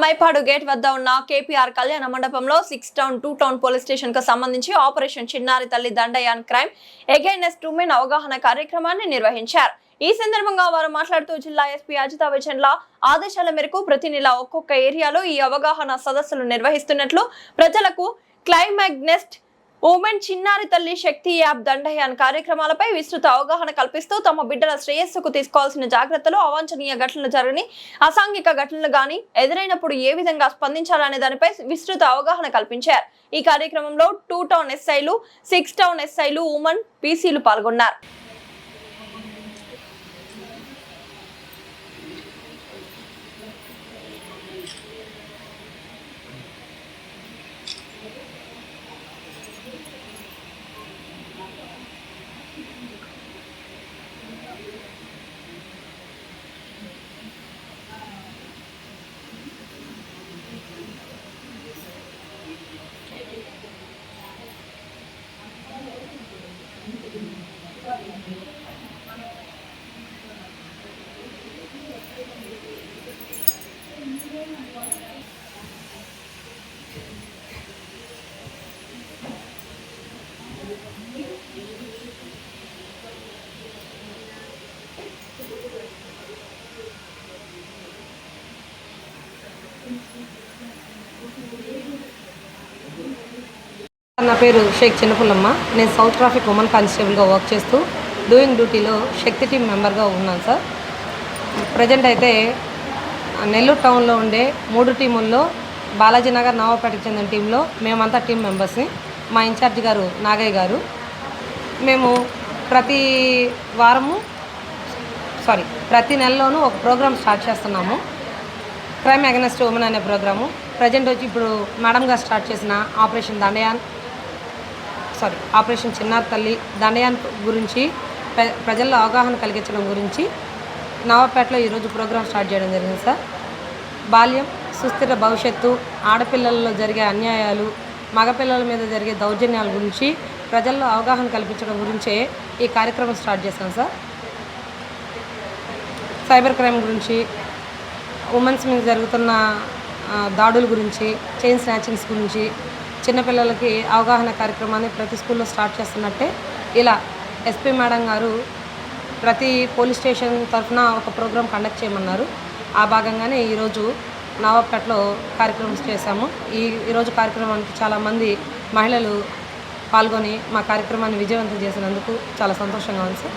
Mypadu gate వద్ద ఉన్న KPR కళ్యాణ మండపంలో 6 టౌన్ 2 టౌన్ పోలీస్ స్టేషన్ కు సంబంధించి ఆపరేషన్ చిన్నారి తల్లి దండయాన్ క్రైమ్ అగైనెస్ట్ ఉమెన్ అవగాహన కార్యక్రమాన్ని నిర్వహించారు. ఈ సందర్భంగా వారు మాట్లాడుతూ జిల్లా ఎస్పీ అజితా విజయన్ల ఆదేశాల మేరకు ప్రతి నెల ఒక్కొక్క ఏరియాలో ఈ అవగాహన సదస్సులు నిర్వహిస్తున్నట్లు ప్రజలకు క్లైమాగ్నెస్ట్ ఉమెన్ చిన్నారి తల్లి శక్తి యాప్ దండయాన్ కార్యక్రమాలపై విస్తృత అవగాహన కల్పిస్తూ తమ బిడ్డల శ్రేయస్సుకు తీసుకోవాల్సిన జాగ్రత్తలు, అవాంఛనీయ ఘటనలు జరగని అసాంఘిక ఘటనలు గాని ఎదురైనప్పుడు ఏ విధంగా స్పందించాలనే దానిపై విస్తృత అవగాహన కల్పించారు. ఈ కార్యక్రమంలో 2 టౌన్ ఎస్ఐలు, 6 టౌన్ ఎస్ఐలు, ఉమెన్ పీసీలు పాల్గొన్నారు. నా పేరు షేక్ చిన్నపుల్లమ్మ. నేను సౌత్ ట్రాఫిక్ ఉమెన్ కానిస్టేబుల్గా వర్క్ చేస్తూ డూయింగ్ డ్యూటీలో శక్తి టీం మెంబర్గా ఉన్నాను సార్. ప్రజెంట్ అయితే నెల్లూరు టౌన్లో ఉండే 3 టీముల్లో బాలాజీనగర్, నవాపేటకు చెందిన టీంలో మేమంతా టీం మెంబర్స్ని. మా ఇన్ఛార్జ్ గారు నాగయ్య గారు. మేము ప్రతి నెలలోనూ ఒక ప్రోగ్రామ్ స్టార్ట్ చేస్తున్నాము. క్రైమ్ అగైనెస్ట్ ఉమెన్ అనే ప్రోగ్రాము. ప్రజెంట్ వచ్చి ఇప్పుడు మేడం గారు స్టార్ట్ చేసిన ఆపరేషన్ చిన్నారి తల్లి దండయాన్ గురించి ప్రజల్లో అవగాహన కలిగించడం గురించి నవాపేటలో ఈరోజు ప్రోగ్రాం స్టార్ట్ చేయడం జరిగింది సార్. బాల్యం, సుస్థిర భవిష్యత్తు, ఆడపిల్లల్లో జరిగే అన్యాయాలు, మగపిల్లల మీద జరిగే దౌర్జన్యాల గురించి ప్రజల్లో అవగాహన కల్పించడం గురించే ఈ కార్యక్రమం స్టార్ట్ చేశాం సార్. సైబర్ క్రైమ్ గురించి, ఉమెన్స్ మీద జరుగుతున్న దాడుల గురించి, చైన్ స్నాచింగ్స్ గురించి చిన్నపిల్లలకి అవగాహన కార్యక్రమాన్ని ప్రతి స్కూల్లో స్టార్ట్ చేస్తున్నట్టే ఇలా ఎస్పీ మేడం గారు ప్రతి పోలీస్ స్టేషన్ తరఫున ఒక ప్రోగ్రాం కండక్ట్ చేయమన్నారు. ఆ భాగంగానే ఈరోజు నవాపేటలో కార్యక్రమం చేశాము. ఈరోజు కార్యక్రమానికి చాలామంది మహిళలు పాల్గొని మా కార్యక్రమాన్ని విజయవంతం చేసినందుకు చాలా సంతోషంగా ఉంది సార్.